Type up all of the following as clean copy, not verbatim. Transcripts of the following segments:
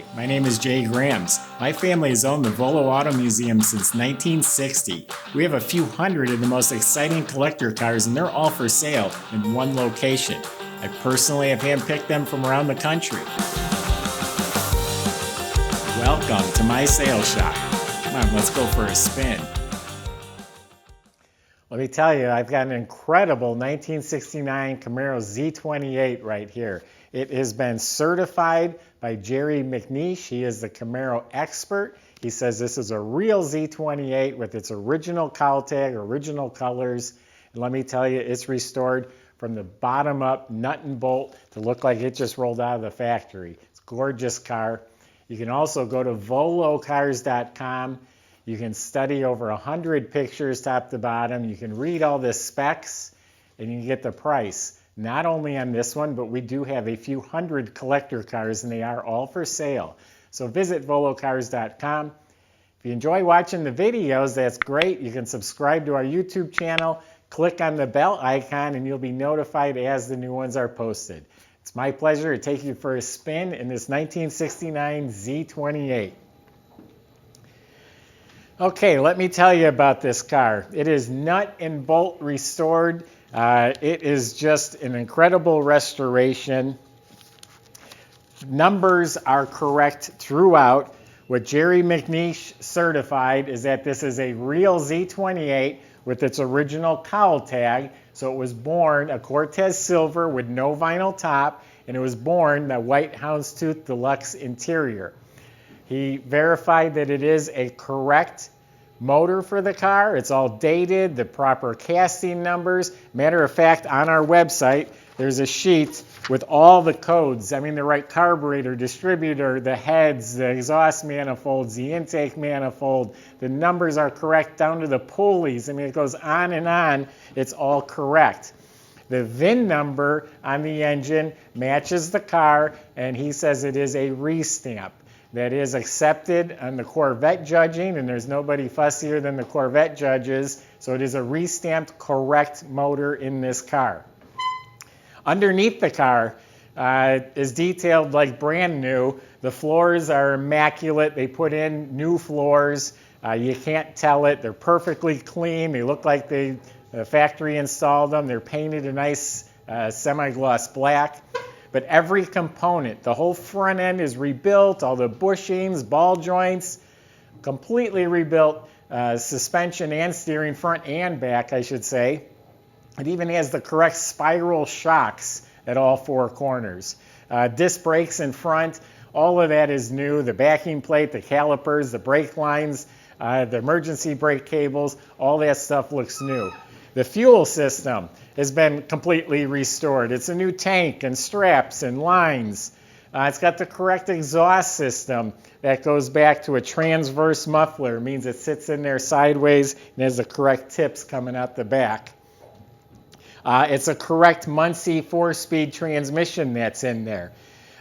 Hi, my name is Jay Grams. My family has owned the Volo Auto Museum since 1960. We have a few hundred of the most exciting collector cars and they're all for sale in one location. I personally have handpicked them from around the country. Welcome to my sales shop. Come on, let's go for a spin. Let me tell you, I've got an incredible 1969 Camaro Z28 right here. It has been certified by MacNeish. He is the Camaro expert. He says this is a real Z28 with its original cowl tag, original colors. And let me tell you, it's restored from the bottom up, nut and bolt, to look like it just rolled out of the factory. It's a gorgeous car. You can also go to volocars.com. You can study over 100 pictures top to bottom. You can read all the specs and you can get the price. Not only on this one, but we do have a few hundred collector cars and they are all for sale. So visit volocars.com. If you enjoy watching the videos, that's great. You can subscribe to our YouTube channel, click on the bell icon, and you'll be notified as the new ones are posted. It's my pleasure to take you for a spin in this 1969 Z28. Okay, let me tell you about this car. It is nut and bolt restored. It is just an incredible restoration. Numbers are correct throughout. What MacNeish certified is that this is a real Z28 with its original cowl tag. So it was born a Cortez silver with no vinyl top, and it was born the white houndstooth deluxe interior. He verified that it is a correct motor for the car. It's all dated, the proper casting numbers. Matter of fact, on our website, there's a sheet with all the codes. I mean, the right carburetor, distributor, the heads, the exhaust manifolds, the intake manifold. The numbers are correct down to the pulleys. I mean, it goes on and on. It's all correct. The VIN number on the engine matches the car, and he says it is a restamp. That is accepted on the Corvette judging, and there's nobody fussier than the Corvette judges, so it is a restamped correct motor in this car. Underneath the car is detailed like brand new. The floors are immaculate. They put in new floors. You can't tell it. They're perfectly clean. They look like the factory installed them. They're painted a nice semi-gloss black. But every component, the whole front end is rebuilt, all the bushings, ball joints, completely rebuilt, suspension and steering, front and back, I should say. It even has the correct spiral shocks at all four corners. Disc brakes in front, all of that is new. The backing plate, the calipers, the brake lines, the emergency brake cables, all that stuff looks new. The fuel system has been completely restored. It's a new tank and straps and lines. It's got the correct exhaust system that goes back to a transverse muffler. It means it sits in there sideways and has the correct tips coming out the back. It's a correct Muncie 4-speed transmission that's in there.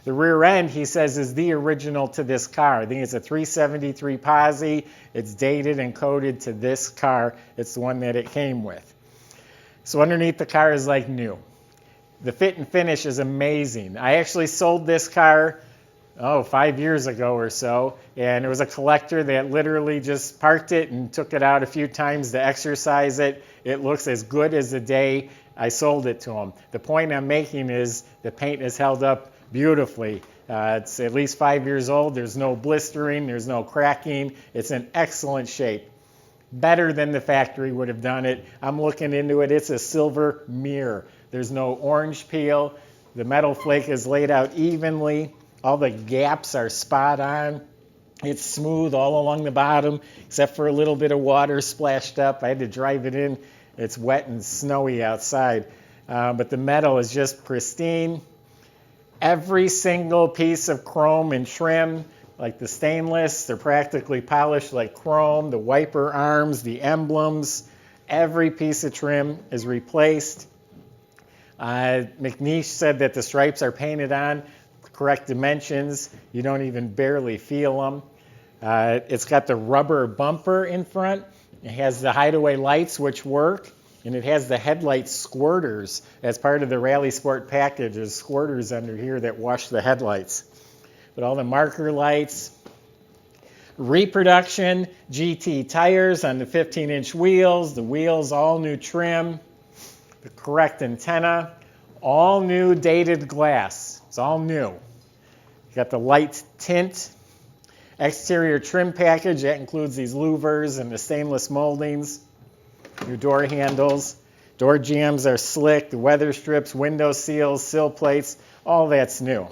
The rear end, he says, is the original to this car. I think it's a 373 Posi. It's dated and coded to this car. It's the one that it came with. So underneath the car is like new. The fit and finish is amazing. I actually sold this car, 5 years ago or so, and it was a collector that literally just parked it and took it out a few times to exercise it. It looks as good as the day I sold it to him. The point I'm making is the paint is held up beautifully. It's at least 5 years old. There's no blistering. There's no cracking. It's in excellent shape. Better than the factory would have done it. I'm looking into it. It's a silver mirror. There's no orange peel. The metal flake is laid out evenly. All the gaps are spot on. It's smooth all along the bottom, except for a little bit of water splashed up. I had to drive it in. It's wet and snowy outside. But the metal is just pristine. Every single piece of chrome and trim, like the stainless, they're practically polished like chrome. The wiper arms, the emblems, every piece of trim is replaced. MacNeish said that the stripes are painted on correct dimensions. You don't even barely feel them. It's got the rubber bumper in front. It has the hideaway lights, which work, and it has the headlight squirters as part of the Rally Sport package. There's squirters under here that wash the headlights. but all the marker lights. Reproduction GT tires on the 15-inch wheels. The wheels, all new trim. The correct antenna. All new dated glass. It's all new. You got the light tint. Exterior trim package. That includes these louvers and the stainless moldings. New door handles. Door jambs are slick. The weather strips, window seals, sill plates. All that's new.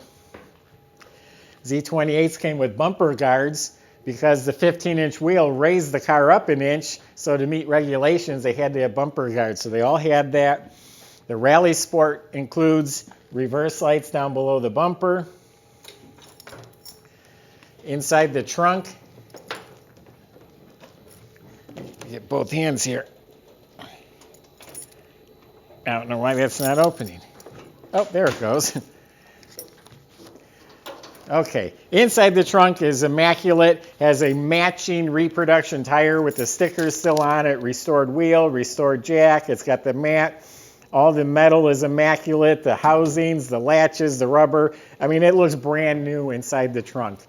Z28s came with bumper guards because the 15-inch wheel raised the car up an inch, so to meet regulations, they had to have bumper guards. So they all had that. The Rally Sport includes reverse lights down below the bumper. Inside the trunk, get both hands here. I don't know why that's not opening. Oh, there it goes. Okay, inside the trunk is immaculate, has a matching reproduction tire with the stickers still on it, restored wheel, restored jack, it's got the mat, all the metal is immaculate, the housings, the latches, the rubber. I mean, it looks brand new inside the trunk.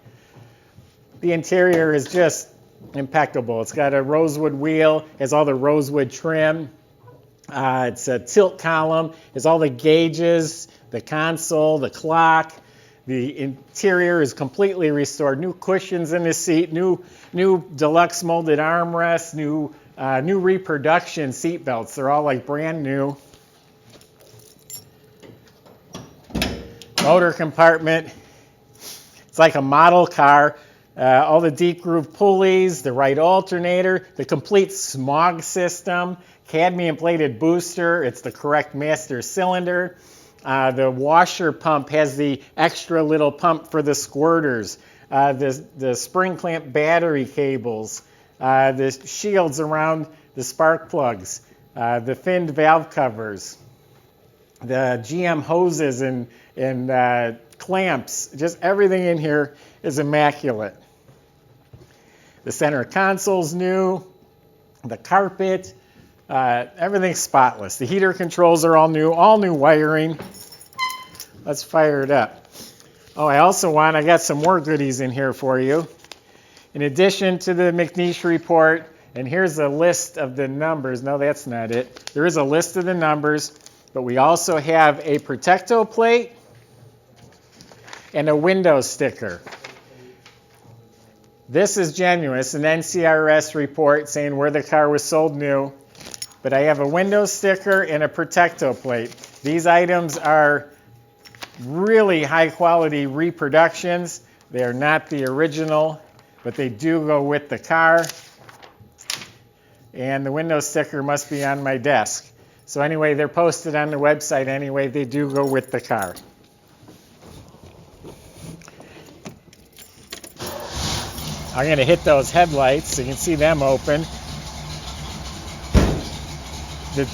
The interior is just impeccable. It's got a rosewood wheel, has all the rosewood trim. It's a tilt column, has all the gauges, the console, the clock. The interior is completely restored. New cushions in the seat, new deluxe molded armrests, new reproduction seat belts. They're all like brand new. Motor compartment. It's like a model car. All the deep groove pulleys, the right alternator, the complete smog system, cadmium plated booster. It's the correct master cylinder. The washer pump has the extra little pump for the squirters. The spring clamp battery cables. The shields around the spark plugs. The finned valve covers. The GM hoses and clamps. Just everything in here is immaculate. The center console's new. The carpet. Everything's spotless. The heater controls are all new wiring. Let's fire it up. Oh, I got some more goodies in here for you. In addition to the MacNeish report, and here's a list of the numbers. No, that's not it. There is a list of the numbers, but we also have a Protecto plate and a window sticker. This is genuine. It's an NCRS report saying where the car was sold new. But I have a window sticker and a Protecto plate. These items are really high quality reproductions. They are not the original, but they do go with the car. And the window sticker must be on my desk. So anyway, they're posted on the website anyway. They do go with the car. I'm going to hit those headlights so you can see them open. The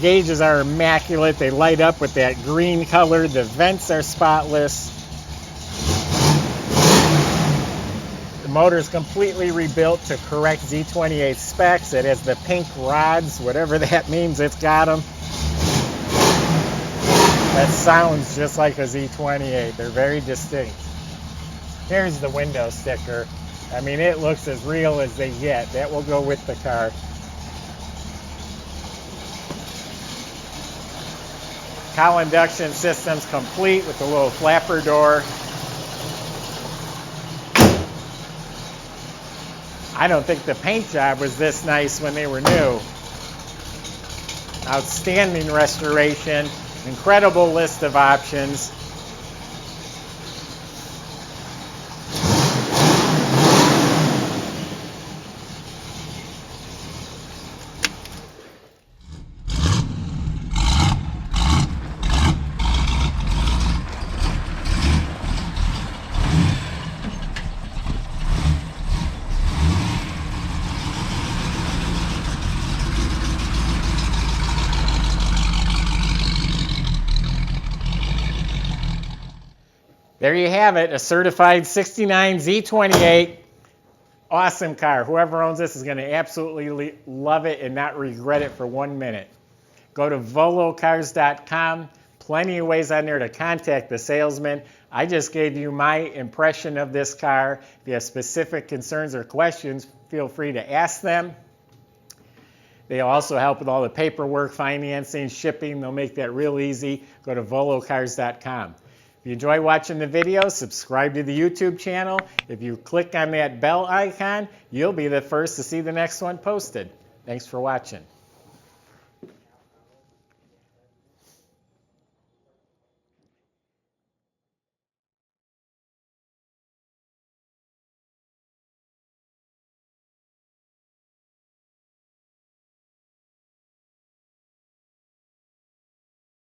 gauges are immaculate. They light up with that green color. The vents are spotless. The motor is completely rebuilt to correct Z28 specs. It has the pink rods, whatever that means, it's got them. That sounds just like a Z28. They're very distinct. Here's the window sticker. I mean, it looks as real as they get. That will go with the car. Cowl induction system's complete with the little flapper door. I don't think the paint job was this nice when they were new. Outstanding restoration, incredible list of options. There you have it, a certified 69 Z28. Awesome car. Whoever owns this is going to absolutely love it and not regret it for 1 minute. Go to volocars.com. Plenty of ways on there to contact the salesman. I just gave you my impression of this car. If you have specific concerns or questions, feel free to ask them. They also help with all the paperwork, financing, shipping. They'll make that real easy. Go to volocars.com. If you enjoy watching the video, subscribe to the YouTube channel. If you click on that bell icon, you'll be the first to see the next one posted. Thanks for watching.